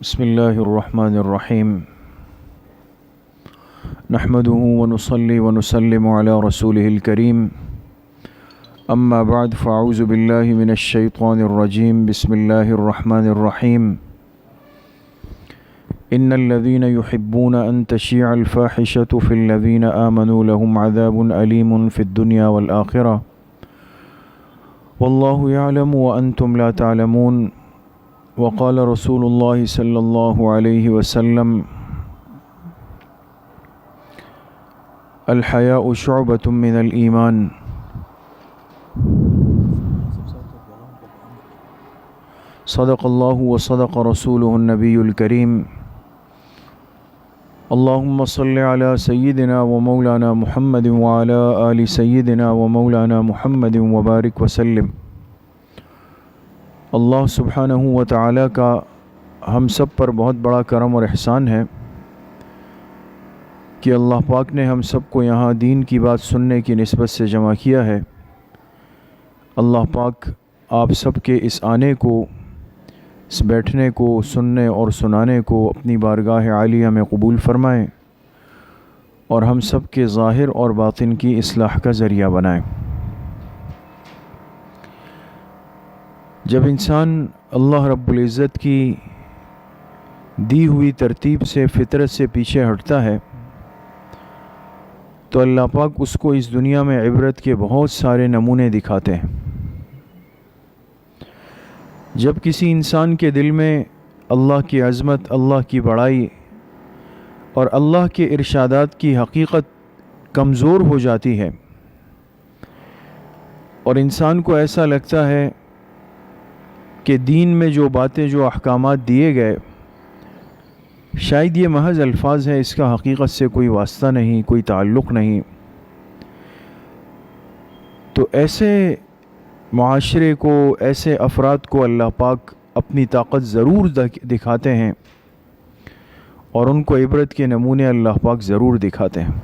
بسم الله الرحمن الرحيم نحمده ونصلي ونسلم على رسوله الكريم أما بعد فأعوذ بالله من الشيطان الرجيم بسم الله الرحمن الرحيم إن الذين يحبون أن تشيع الفاحشة في الذين آمنوا لهم عذاب أليم في الدنيا والآخرة والله يعلم وأنتم لا تعلمون وقال رسول الله صلى الله عليه وسلم الحياء شعبة من الإيمان صدق الله وصدق رسوله النبي الكريم اللهم صل على سيدنا ومولانا محمد وعلى آل سيدنا ومولانا محمد وبارك وسلم۔ اللہ سبحانہ و تعالیٰ کا ہم سب پر بہت بڑا کرم اور احسان ہے کہ اللہ پاک نے ہم سب کو یہاں دین کی بات سننے کی نسبت سے جمع کیا ہے۔ اللہ پاک آپ سب کے اس آنے کو، اس بیٹھنے کو، سننے اور سنانے کو اپنی بارگاہ عالیہ میں قبول فرمائیں اور ہم سب کے ظاہر اور باطن کی اصلاح کا ذریعہ بنائیں۔ جب انسان اللہ رب العزت کی دی ہوئی ترتیب سے، فطرت سے پیچھے ہٹتا ہے تو اللہ پاک اس کو اس دنیا میں عبرت کے بہت سارے نمونے دکھاتے ہیں۔ جب کسی انسان کے دل میں اللہ کی عظمت، اللہ کی بڑائی اور اللہ کے ارشادات کی حقیقت کمزور ہو جاتی ہے اور انسان کو ایسا لگتا ہے کہ دین میں جو باتیں، جو احکامات دیے گئے، شاید یہ محض الفاظ ہیں، اس کا حقیقت سے کوئی واسطہ نہیں، کوئی تعلق نہیں، تو ایسے معاشرے کو، ایسے افراد کو اللہ پاک اپنی طاقت ضرور دکھاتے ہیں اور ان کو عبرت کے نمونے اللہ پاک ضرور دکھاتے ہیں۔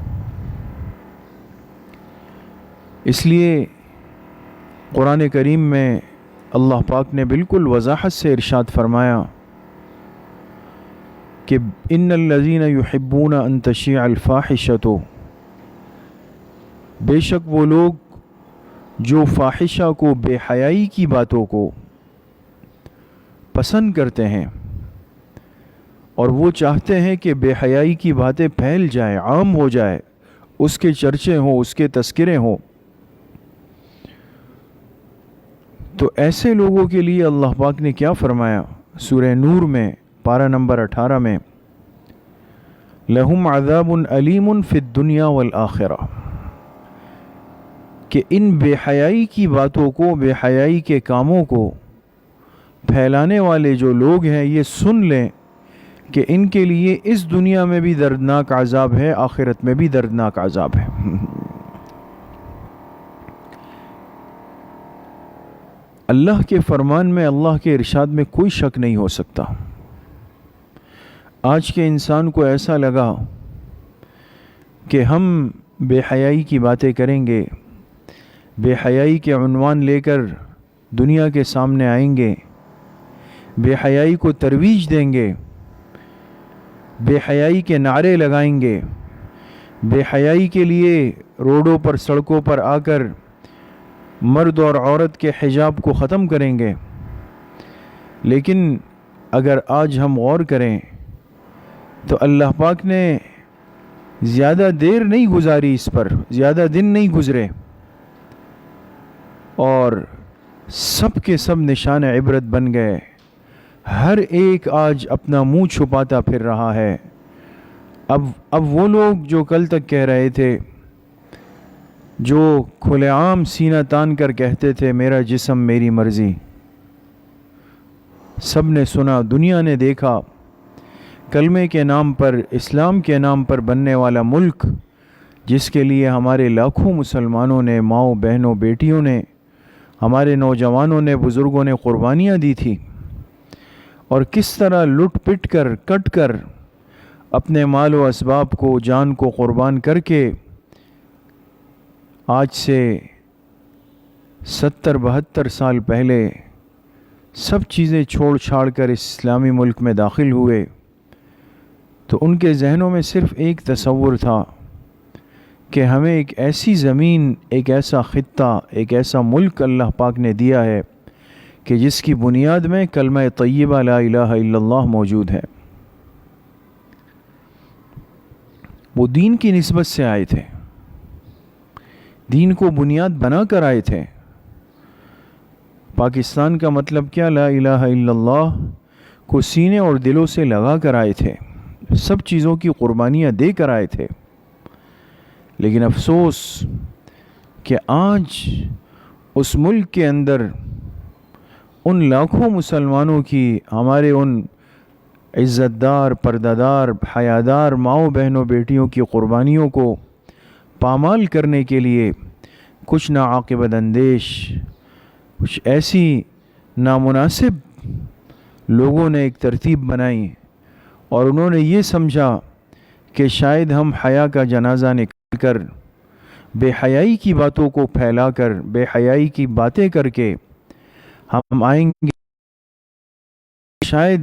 اس لیے قرآن کریم میں اللہ پاک نے بالکل وضاحت سے ارشاد فرمایا کہ ان الذین یحبون ان تشیع الفاحشۃ، بے شک وہ لوگ جو فاحشہ کو، بے حیائی کی باتوں کو پسند کرتے ہیں اور وہ چاہتے ہیں کہ بے حیائی کی باتیں پھیل جائیں، عام ہو جائے، اس کے چرچے ہوں، اس کے تذکرے ہوں، تو ایسے لوگوں کے لیے اللہ پاک نے کیا فرمایا سورہ نور میں پارہ نمبر 18 میں، لَهُمْ عَذَابٌ أَلِيمٌ فِي الدُّنْيَا وَالْآخِرَةِ، کہ ان بے حیائی کی باتوں کو، بے حیائی کے کاموں کو پھیلانے والے جو لوگ ہیں، یہ سن لیں کہ ان کے لیے اس دنیا میں بھی دردناک عذاب ہے، آخرت میں بھی دردناک عذاب ہے۔ اللہ کے فرمان میں، اللہ کے ارشاد میں کوئی شک نہیں ہو سکتا۔ آج کے انسان کو ایسا لگا کہ ہم بے حیائی کی باتیں کریں گے، بے حیائی کے عنوان لے کر دنیا کے سامنے آئیں گے، بے حیائی کو ترویج دیں گے، بے حیائی کے نعرے لگائیں گے، بے حیائی کے لیے روڈوں پر، سڑکوں پر آ کر مرد اور عورت کے حجاب کو ختم کریں گے۔ لیکن اگر آج ہم غور کریں تو اللہ پاک نے زیادہ دیر نہیں گزاری، اس پر زیادہ دن نہیں گزرے اور سب کے سب نشان عبرت بن گئے۔ ہر ایک آج اپنا منہ چھپاتا پھر رہا ہے۔ اب وہ لوگ جو کل تک کہہ رہے تھے، جو کھلے عام سینہ تان کر کہتے تھے میرا جسم میری مرضی، سب نے سنا، دنیا نے دیکھا، کلمے کے نام پر، اسلام کے نام پر بننے والا ملک، جس کے لیے ہمارے لاکھوں مسلمانوں نے، ماؤں بہنوں بیٹیوں نے، ہمارے نوجوانوں نے، بزرگوں نے قربانیاں دی تھی، اور کس طرح لٹ پٹ کر، کٹ کر، اپنے مال و اسباب کو، جان کو قربان کر کے آج سے 70-72 سال پہلے سب چیزیں چھوڑ چھاڑ کر اسلامی ملک میں داخل ہوئے تو ان کے ذہنوں میں صرف ایک تصور تھا کہ ہمیں ایک ایسی زمین، ایک ایسا خطہ، ایک ایسا ملک اللہ پاک نے دیا ہے کہ جس کی بنیاد میں کلمہ طیبہ لا الہ الا اللہ موجود ہے۔ وہ دین کی نسبت سے آئے تھے، دین کو بنیاد بنا کر آئے تھے۔ پاکستان کا مطلب کیا؟ لا الہ الا اللہ کو سینے اور دلوں سے لگا کر آئے تھے، سب چیزوں کی قربانیاں دے کر آئے تھے۔ لیکن افسوس کہ آج اس ملک کے اندر ان لاکھوں مسلمانوں کی، ہمارے ان عزت دار، پردہ دار، حیادار ماؤں بہنوں بیٹیوں کی قربانیوں کو پامال کرنے کے لیے کچھ ناعاقبت اندیش، کچھ ایسی نامناسب لوگوں نے ایک ترتیب بنائی اور انہوں نے یہ سمجھا کہ شاید ہم حیا کا جنازہ نکال کر، بے حیائی کی باتوں کو پھیلا کر، بے حیائی کی باتیں کر کے ہم آئیں گے، شاید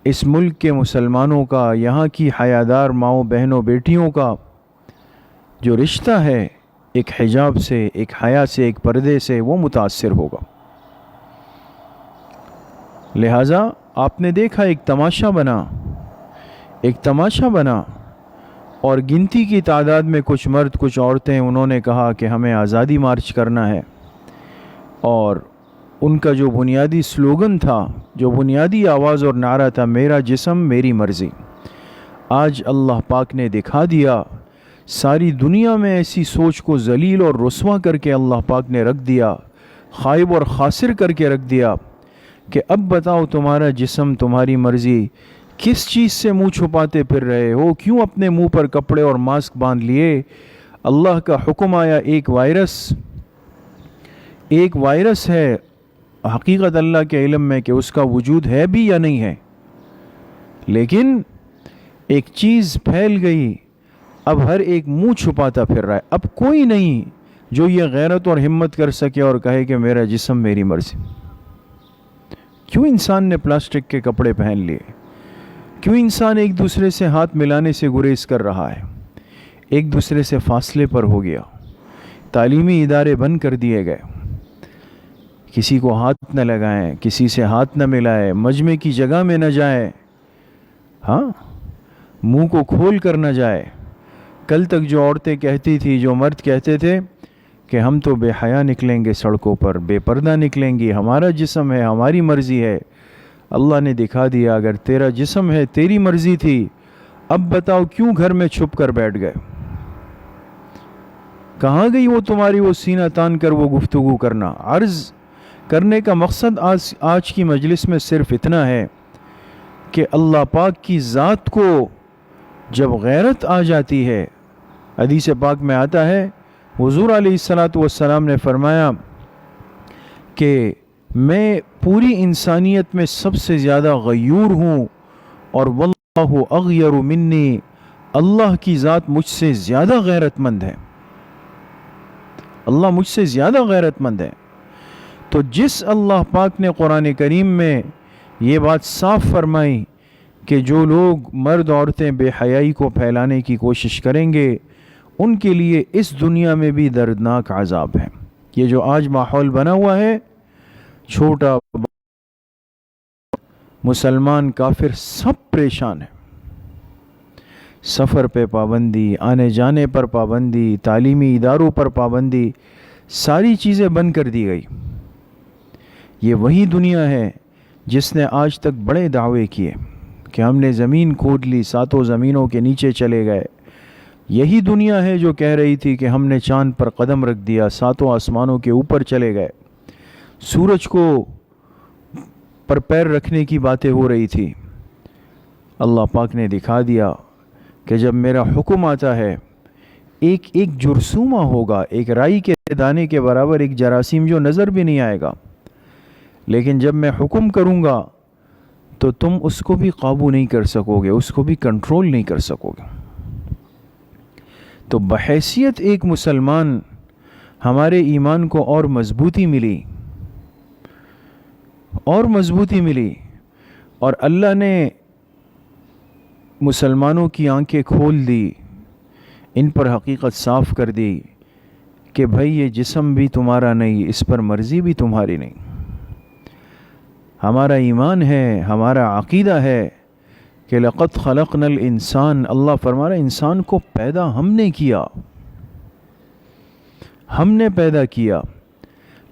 اس ملک کے مسلمانوں کا، یہاں کی حیادار ماؤں بہنوں بیٹیوں کا جو رشتہ ہے ایک حجاب سے، ایک حیا سے، ایک پردے سے، وہ متاثر ہوگا۔ لہٰذا آپ نے دیکھا ایک تماشا بنا اور گنتی کی تعداد میں کچھ مرد، کچھ عورتیں، انہوں نے کہا کہ ہمیں آزادی مارچ کرنا ہے، اور ان کا جو بنیادی سلوگن تھا، جو بنیادی آواز اور نعرہ تھا، میرا جسم میری مرضی، آج اللہ پاک نے دکھا دیا، ساری دنیا میں ایسی سوچ کو ذلیل اور رسوا کر کے اللہ پاک نے رکھ دیا، خائب اور خاسر کر کے رکھ دیا کہ اب بتاؤ تمہارا جسم تمہاری مرضی، کس چیز سے منہ چھپاتے پھر رہے ہو؟ کیوں اپنے منہ پر کپڑے اور ماسک باندھ لیے؟ اللہ کا حکم آیا، ایک وائرس ہے، حقیقت اللہ کے علم میں کہ اس کا وجود ہے بھی یا نہیں ہے، لیکن ایک چیز پھیل گئی، اب ہر ایک منہ چھپاتا پھر رہا ہے۔ اب کوئی نہیں جو یہ غیرت اور ہمت کر سکے اور کہے کہ میرا جسم میری مرضی۔ کیوں انسان نے پلاسٹک کے کپڑے پہن لیے؟ کیوں انسان ایک دوسرے سے ہاتھ ملانے سے گریز کر رہا ہے؟ ایک دوسرے سے فاصلے پر ہو گیا، تعلیمی ادارے بند کر دیے گئے، کسی کو ہاتھ نہ لگائیں، کسی سے ہاتھ نہ ملائیں، مجمع کی جگہ میں نہ جائیں، ہاں، منہ کو کھول کر نہ جائے۔ کل تک جو عورتیں کہتی تھی، جو مرد کہتے تھے کہ ہم تو بے حیا نکلیں گے سڑکوں پر، بے پردہ نکلیں گے، ہمارا جسم ہے، ہماری مرضی ہے، اللہ نے دکھا دیا اگر تیرا جسم ہے، تیری مرضی تھی، اب بتاؤ کیوں گھر میں چھپ کر بیٹھ گئے؟ کہاں گئی وہ تمہاری وہ سینہ تان کر وہ گفتگو کرنا؟ عرض کرنے کا مقصد آج کی مجلس میں صرف اتنا ہے کہ اللہ پاک کی ذات کو جب غیرت آ جاتی ہے، حدیث پاک میں آتا ہے، حضور علیہ السلام نے فرمایا کہ میں پوری انسانیت میں سب سے زیادہ غیور ہوں، اور واللہ اغیر منی، اللہ کی ذات مجھ سے زیادہ غیرت مند ہے، اللہ مجھ سے زیادہ غیرت مند ہے۔ تو جس اللہ پاک نے قرآن کریم میں یہ بات صاف فرمائی کہ جو لوگ مرد عورتیں بے حیائی کو پھیلانے کی کوشش کریں گے ان کے لیے اس دنیا میں بھی دردناک عذاب ہے۔ یہ جو آج ماحول بنا ہوا ہے، چھوٹا مسلمان کافر سب پریشان ہے، سفر پہ پابندی، آنے جانے پر پابندی، تعلیمی اداروں پر پابندی، ساری چیزیں بند کر دی گئی۔ یہ وہی دنیا ہے جس نے آج تک بڑے دعوے کیے کہ ہم نے زمین کھود لی، ساتوں زمینوں کے نیچے چلے گئے۔ یہی دنیا ہے جو کہہ رہی تھی کہ ہم نے چاند پر قدم رکھ دیا، ساتوں آسمانوں کے اوپر چلے گئے۔ سورج کو پر پیر رکھنے کی باتیں ہو رہی تھی، اللہ پاک نے دکھا دیا کہ جب میرا حکم آتا ہے، ایک جرثومہ ہوگا، ایک رائی کے دانے کے برابر ایک جراثیم جو نظر بھی نہیں آئے گا، لیکن جب میں حکم کروں گا تو تم اس کو بھی قابو نہیں کر سکو گے، اس کو بھی کنٹرول نہیں کر سکو گے۔ تو بحیثیت ایک مسلمان ہمارے ایمان کو اور مضبوطی ملی، اور مضبوطی ملی، اور اللہ نے مسلمانوں کی آنکھیں کھول دی، ان پر حقیقت صاف کر دی کہ بھائی یہ جسم بھی تمہارا نہیں، اس پر مرضی بھی تمہاری نہیں۔ ہمارا ایمان ہے، ہمارا عقیدہ ہے کہ لقد خلقنا الانسان، اللہ فرما رہا ہے انسان کو پیدا ہم نے کیا، ہم نے پیدا کیا۔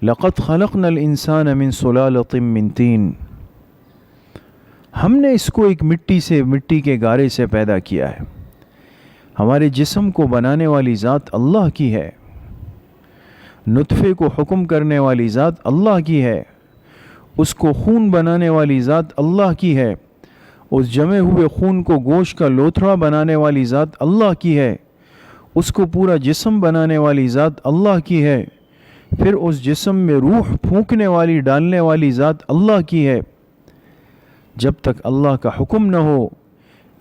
لقد خلقنا الانسان من صلالۃ من طین، ہم نے اس کو ایک مٹی کے گارے سے پیدا کیا ہے۔ ہمارے جسم کو بنانے والی ذات اللہ کی ہے، نطفے کو حکم کرنے والی ذات اللہ کی ہے، اس کو خون بنانے والی ذات اللہ کی ہے، اس جمے ہوئے خون کو گوشت کا لوتھڑا بنانے والی ذات اللہ کی ہے، اس کو پورا جسم بنانے والی ذات اللہ کی ہے، پھر اس جسم میں روح پھونکنے والی ڈالنے والی ذات اللہ کی ہے۔ جب تک اللہ کا حکم نہ ہو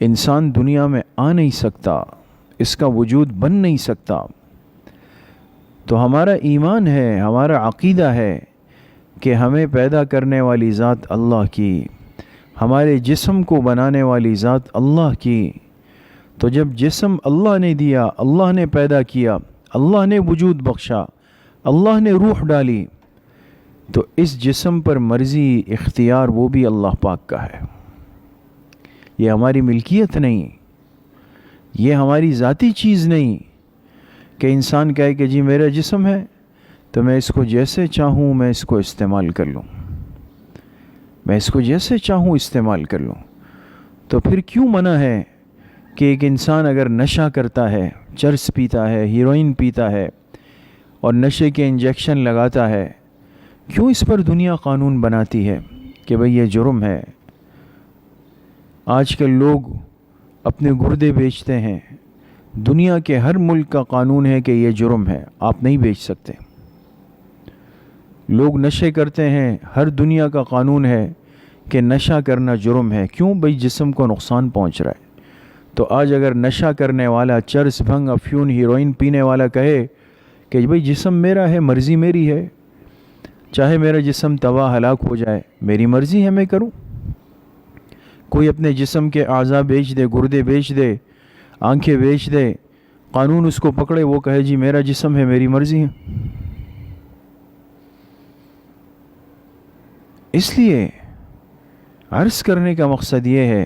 انسان دنیا میں آ نہیں سکتا، اس کا وجود بن نہیں سکتا۔ تو ہمارا ایمان ہے، ہمارا عقیدہ ہے کہ ہمیں پیدا کرنے والی ذات اللہ کی، ہمارے جسم کو بنانے والی ذات اللہ کی۔ تو جب جسم اللہ نے دیا، اللہ نے پیدا کیا، اللہ نے وجود بخشا، اللہ نے روح ڈالی، تو اس جسم پر مرضی اختیار وہ بھی اللہ پاک کا ہے۔ یہ ہماری ملکیت نہیں، یہ ہماری ذاتی چیز نہیں کہ انسان کہے کہ جی میرا جسم ہے تو میں اس کو جیسے چاہوں میں اس کو استعمال کر لوں، میں اس کو جیسے چاہوں استعمال کر لوں۔ تو پھر کیوں منع ہے کہ ایک انسان اگر نشہ کرتا ہے، چرس پیتا ہے، ہیروئن پیتا ہے اور نشے کے انجیکشن لگاتا ہے، کیوں اس پر دنیا قانون بناتی ہے کہ بھئی یہ جرم ہے؟ آج کل لوگ اپنے گردے بیچتے ہیں، دنیا کے ہر ملک کا قانون ہے کہ یہ جرم ہے، آپ نہیں بیچ سکتے۔ لوگ نشے کرتے ہیں، ہر دنیا کا قانون ہے کہ نشہ کرنا جرم ہے۔ کیوں؟ بھئی جسم کو نقصان پہنچ رہا ہے۔ تو آج اگر نشہ کرنے والا، چرس، بھنگ، افیون، ہیروئن پینے والا کہے کہ بھئی جسم میرا ہے، مرضی میری ہے، چاہے میرا جسم تباہ ہلاک ہو جائے، میری مرضی ہے، میں کروں۔ کوئی اپنے جسم کے اعضاء بیچ دے، گردے بیچ دے، آنکھیں بیچ دے، قانون اس کو پکڑے، وہ کہے جی میرا جسم ہے، میری مرضی ہے۔ اس لیے عرض کرنے کا مقصد یہ ہے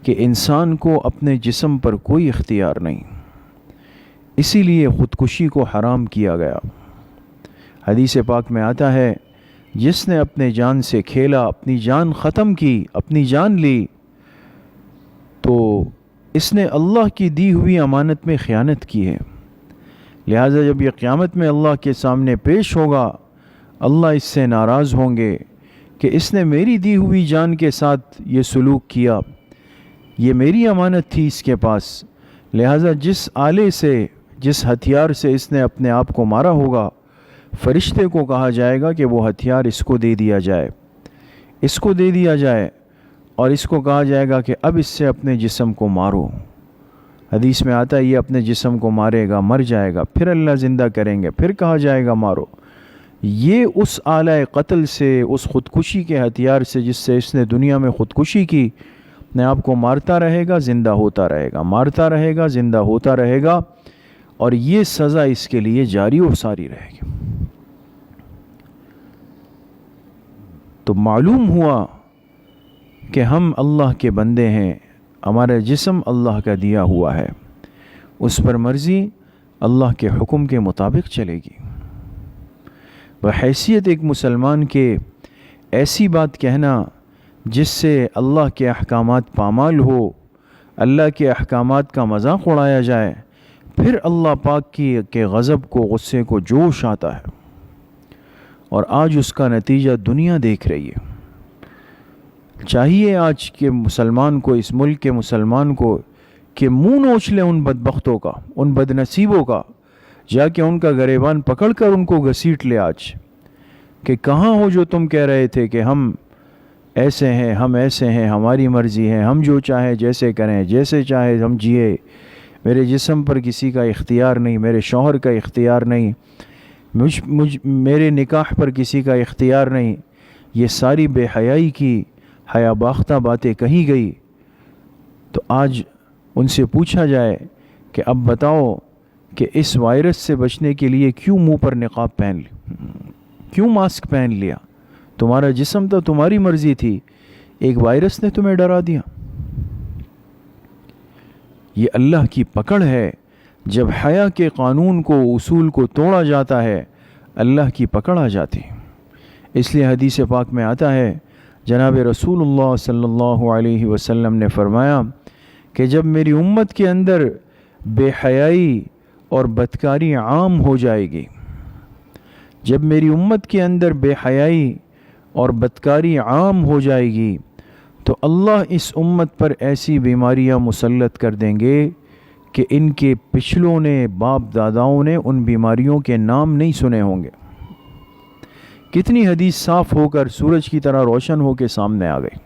کہ انسان کو اپنے جسم پر کوئی اختیار نہیں، اسی لیے خودکشی کو حرام کیا گیا۔ حدیث پاک میں آتا ہے جس نے اپنے جان سے کھیلا، اپنی جان ختم کی، اپنی جان لی، تو اس نے اللہ کی دی ہوئی امانت میں خیانت کی ہے۔ لہٰذا جب یہ قیامت میں اللہ کے سامنے پیش ہوگا، اللہ اس سے ناراض ہوں گے کہ اس نے میری دی ہوئی جان کے ساتھ یہ سلوک کیا، یہ میری امانت تھی اس کے پاس، لہٰذا جس آلے سے، جس ہتھیار سے اس نے اپنے آپ کو مارا ہوگا، فرشتے کو کہا جائے گا کہ وہ ہتھیار اس کو دے دیا جائے، اس کو دے دیا جائے، اور اس کو کہا جائے گا کہ اب اس سے اپنے جسم کو مارو۔ حدیث میں آتا ہے یہ اپنے جسم کو مارے گا، مر جائے گا، پھر اللہ زندہ کریں گے، پھر کہا جائے گا مارو۔ یہ اس آلہ قتل سے، اس خودکشی کے ہتھیار سے جس سے اس نے دنیا میں خودکشی کی، اپنے آپ کو مارتا رہے گا، زندہ ہوتا رہے گا، مارتا رہے گا، زندہ ہوتا رہے گا، اور یہ سزا اس کے لیے جاری و ساری رہے گی۔ تو معلوم ہوا کہ ہم اللہ کے بندے ہیں، ہمارا جسم اللہ کا دیا ہوا ہے، اس پر مرضی اللہ کے حکم کے مطابق چلے گی۔ بحیثیت ایک مسلمان کے ایسی بات کہنا جس سے اللہ کے احکامات پامال ہو، اللہ کے احکامات کا مذاق اڑایا جائے، پھر اللہ پاک کے غضب کو، غصے کو جوش آتا ہے، اور آج اس کا نتیجہ دنیا دیکھ رہی ہے۔ چاہیے آج کے مسلمان کو، اس ملک کے مسلمان کو، کہ منہ نوچ لیں ان بدبختوں کا، ان بد نصیبوں کا، جا کے ان کا گریبان پکڑ کر ان کو گھسیٹ لے آج، کہ کہاں ہو جو تم کہہ رہے تھے کہ ہم ایسے ہیں، ہم ایسے ہیں، ہماری مرضی ہے، ہم جو چاہیں جیسے کریں، جیسے چاہے ہم جیے، میرے جسم پر کسی کا اختیار نہیں، میرے شوہر کا اختیار نہیں، میرے نکاح پر کسی کا اختیار نہیں، یہ ساری بے حیائی کی حیا باختہ باتیں کہی گئی، تو آج ان سے پوچھا جائے کہ اب بتاؤ کہ اس وائرس سے بچنے کے لیے کیوں منہ پر نقاب پہن لی، کیوں ماسک پہن لیا؟ تمہارا جسم تو تمہاری مرضی تھی، ایک وائرس نے تمہیں ڈرا دیا۔ یہ اللہ کی پکڑ ہے، جب حیا کے قانون کو، اصول کو توڑا جاتا ہے، اللہ کی پکڑ آ جاتی۔ اس لیے حدیث پاک میں آتا ہے، جناب رسول اللہ صلی اللہ علیہ وسلم نے فرمایا کہ جب میری امت کے اندر بے حیائی اور بدکاری عام ہو جائے گی، جب میری امت کے اندر بے حیائی اور بدکاری عام ہو جائے گی، تو اللہ اس امت پر ایسی بیماریاں مسلط کر دیں گے کہ ان کے پچھلوں نے، باپ داداؤں نے ان بیماریوں کے نام نہیں سنے ہوں گے۔ کتنی حدیث صاف ہو کر سورج کی طرح روشن ہو کے سامنے آ گئی۔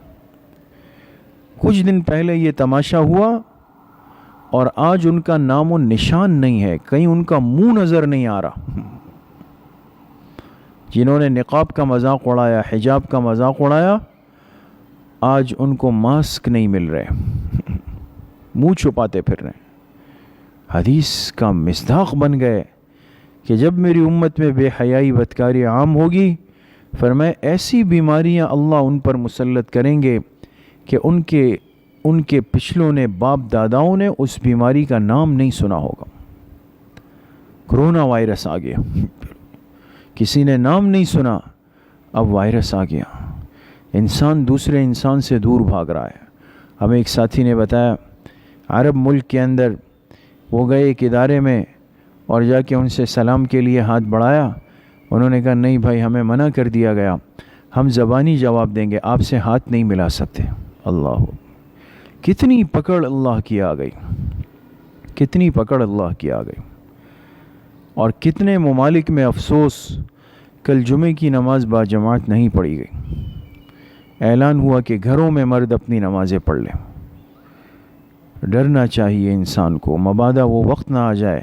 کچھ دن پہلے یہ تماشا ہوا اور آج ان کا نام و نشان نہیں ہے، کہیں ان کا منہ نظر نہیں آ رہا۔ جنہوں نے نقاب کا مذاق اڑایا، حجاب کا مذاق اڑایا، آج ان کو ماسک نہیں مل رہے، منہ چھپاتے پھر رہے۔ حدیث کا مصداق بن گئے کہ جب میری امت میں بے حیائی بدکاری عام ہوگی، فرمائے ایسی بیماریاں اللہ ان پر مسلط کریں گے کہ ان کے پچھلوں نے، باپ داداؤں نے اس بیماری کا نام نہیں سنا ہوگا۔ کرونا وائرس آ گیا، کسی نے نام نہیں سنا، اب وائرس آ گیا، انسان دوسرے انسان سے دور بھاگ رہا ہے۔ ہمیں ایک ساتھی نے بتایا، عرب ملک کے اندر وہ گئے ایک ادارے میں اور جا کے ان سے سلام کے لیے ہاتھ بڑھایا، انہوں نے کہا نہیں بھائی، ہمیں منع کر دیا گیا، ہم زبانی جواب دیں گے، آپ سے ہاتھ نہیں ملا سکتے۔ اللہ، کتنی پکڑ اللہ کی آ گئی، کتنی پکڑ اللہ کی آ گئی۔ اور کتنے ممالک میں افسوس، کل جمعے کی نماز با جماعت نہیں پڑھی گئی، اعلان ہوا کہ گھروں میں مرد اپنی نمازیں پڑھ لیں۔ ڈرنا چاہیے انسان کو، مبادا وہ وقت نہ آ جائے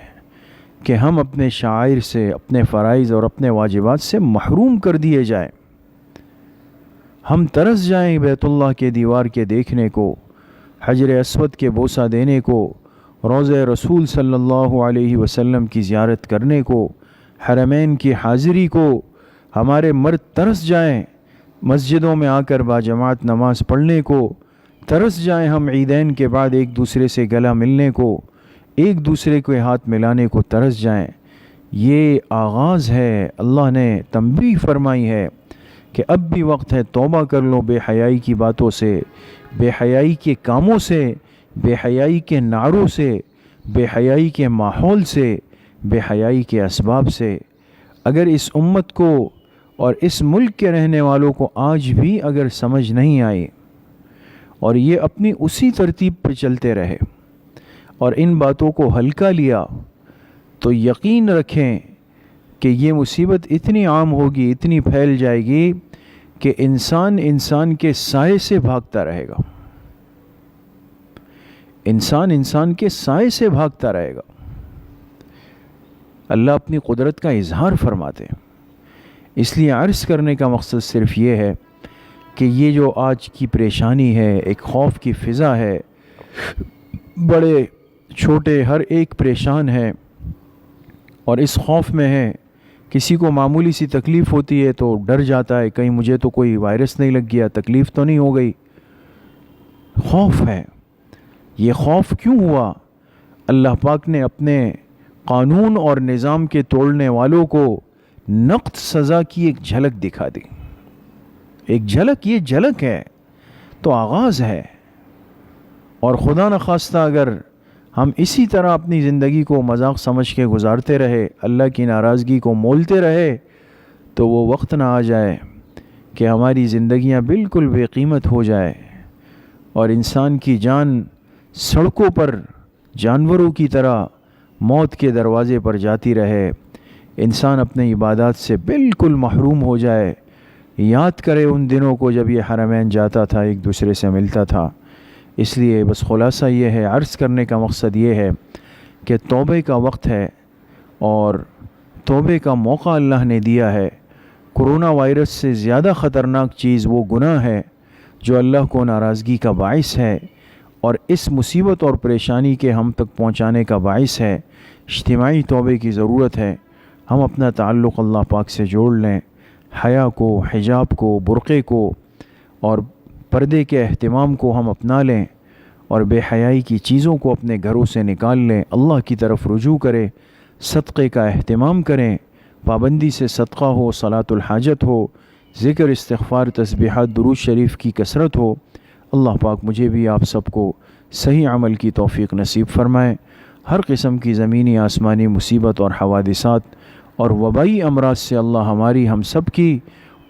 کہ ہم اپنے شعائر سے، اپنے فرائض اور اپنے واجبات سے محروم کر دیے جائیں، ہم ترس جائیں بیت اللہ کے دیوار کے دیکھنے کو، حجر اسود کے بوسہ دینے کو، روضہ رسول صلی اللہ علیہ وسلم کی زیارت کرنے کو، حرمین کی حاضری کو۔ ہمارے مرد ترس جائیں مسجدوں میں آ کر باجماعت نماز پڑھنے کو، ترس جائیں ہم عیدین کے بعد ایک دوسرے سے گلا ملنے کو، ایک دوسرے کے ہاتھ ملانے کو ترس جائیں۔ یہ آغاز ہے، اللہ نے تنبیہ فرمائی ہے کہ اب بھی وقت ہے، توبہ کر لو بے حیائی کی باتوں سے، بے حیائی کے کاموں سے، بے حیائی کے نعروں سے، بے حیائی کے ماحول سے، بے حیائی کے اسباب سے۔ اگر اس امت کو اور اس ملک کے رہنے والوں کو آج بھی اگر سمجھ نہیں آئی اور یہ اپنی اسی ترتیب پہ چلتے رہے اور ان باتوں کو ہلکا لیا، تو یقین رکھیں کہ یہ مصیبت اتنی عام ہوگی، اتنی پھیل جائے گی کہ انسان کے سائے سے بھاگتا رہے گا، انسان کے سائے سے بھاگتا رہے گا۔ اللہ اپنی قدرت کا اظہار فرماتے ہیں۔ اس لیے عرض کرنے کا مقصد صرف یہ ہے کہ یہ جو آج کی پریشانی ہے، ایک خوف کی فضا ہے، بڑے چھوٹے ہر ایک پریشان ہے اور اس خوف میں ہے۔ کسی کو معمولی سی تکلیف ہوتی ہے تو ڈر جاتا ہے، کہیں مجھے تو کوئی وائرس نہیں لگ گیا، تکلیف تو نہیں ہو گئی۔ خوف ہے۔ یہ خوف کیوں ہوا؟ اللہ پاک نے اپنے قانون اور نظام کے توڑنے والوں کو نقد سزا کی ایک جھلک دکھا دی، ایک جھلک، یہ جھلک ہے تو آغاز ہے۔ اور خدا نخواستہ اگر ہم اسی طرح اپنی زندگی کو مذاق سمجھ کے گزارتے رہے، اللہ کی ناراضگی کو مولتے رہے، تو وہ وقت نہ آ جائے کہ ہماری زندگیاں بالکل بے قیمت ہو جائے اور انسان کی جان سڑکوں پر جانوروں کی طرح موت کے دروازے پر جاتی رہے، انسان اپنے عبادات سے بالکل محروم ہو جائے۔ یاد کرے ان دنوں کو جب یہ حرمین جاتا تھا، ایک دوسرے سے ملتا تھا۔ اس لیے بس خلاصہ یہ ہے، عرض کرنے کا مقصد یہ ہے کہ توبے کا وقت ہے اور توبے کا موقع اللہ نے دیا ہے۔ کورونا وائرس سے زیادہ خطرناک چیز وہ گناہ ہے جو اللہ کو ناراضگی کا باعث ہے اور اس مصیبت اور پریشانی کے ہم تک پہنچانے کا باعث ہے۔ اجتماعی توبے کی ضرورت ہے۔ ہم اپنا تعلق اللہ پاک سے جوڑ لیں، حیا کو، حجاب کو، برقعے کو اور پردے کے اہتمام کو ہم اپنا لیں اور بے حیائی کی چیزوں کو اپنے گھروں سے نکال لیں، اللہ کی طرف رجوع کریں، صدقے کا اہتمام کریں، پابندی سے صدقہ ہو، صلاۃ الحاجت ہو، ذکر، استغفار، تسبیحات، درود شریف کی کثرت ہو۔ اللہ پاک مجھے بھی آپ سب کو صحیح عمل کی توفیق نصیب فرمائے۔ ہر قسم کی زمینی آسمانی مصیبت اور حوادثات اور وبائی امراض سے اللہ ہماری، ہم سب کی،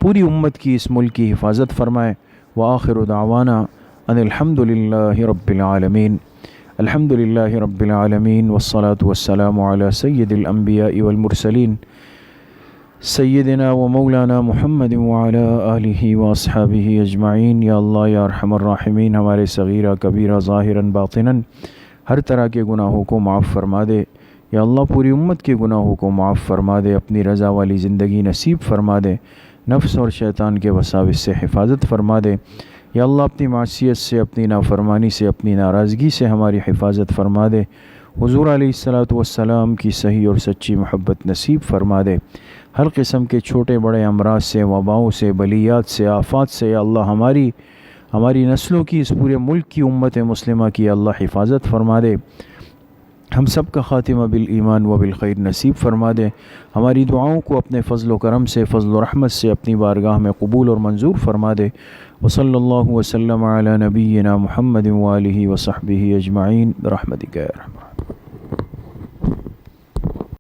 پوری امت کی، اس ملک کی حفاظت فرمائے۔ وآخر دعوانا ان الحمد للہ رب العالمین۔ الحمد للہ رب العالمین والصلاة والسلام علی سید الانبیاء والمرسلین سیدنا و مولانا محمد وعلی آلہ واصحابہ اجمعین۔ یا اللہ یا ارحم الراحمین، ہمارے صغیرہ کبیرہ ظاہراً باطناً ہر طرح کے گناہوں کو معاف فرما دے۔ یا اللہ پوری امت کے گناہوں کو معاف فرما دے، اپنی رضا والی زندگی نصیب فرما دے، نفس اور شیطان کے وساوس سے حفاظت فرما دے۔ یا اللہ اپنی معصیت سے، اپنی نافرمانی سے، اپنی ناراضگی سے ہماری حفاظت فرما دے۔ حضور علیہ الصلاۃ والسلام کی صحیح اور سچی محبت نصیب فرما دے۔ ہر قسم کے چھوٹے بڑے امراض سے، وباؤں سے، بلیات سے، آفات سے یا اللہ ہماری نسلوں کی، اس پورے ملک کی، امت مسلمہ کی اللہ حفاظت فرما دے۔ ہم سب کا خاتمہ بالایمان و بالخیر نصیب فرما دے۔ ہماری دعاؤں کو اپنے فضل و کرم سے، فضل و رحمت سے اپنی بارگاہ میں قبول اور منظور فرما دے۔ وصلی اللہ وسلم علی نبینا محمد وآلہ وصحبہ اجمعین برحمتک یا ارحم الراحمین۔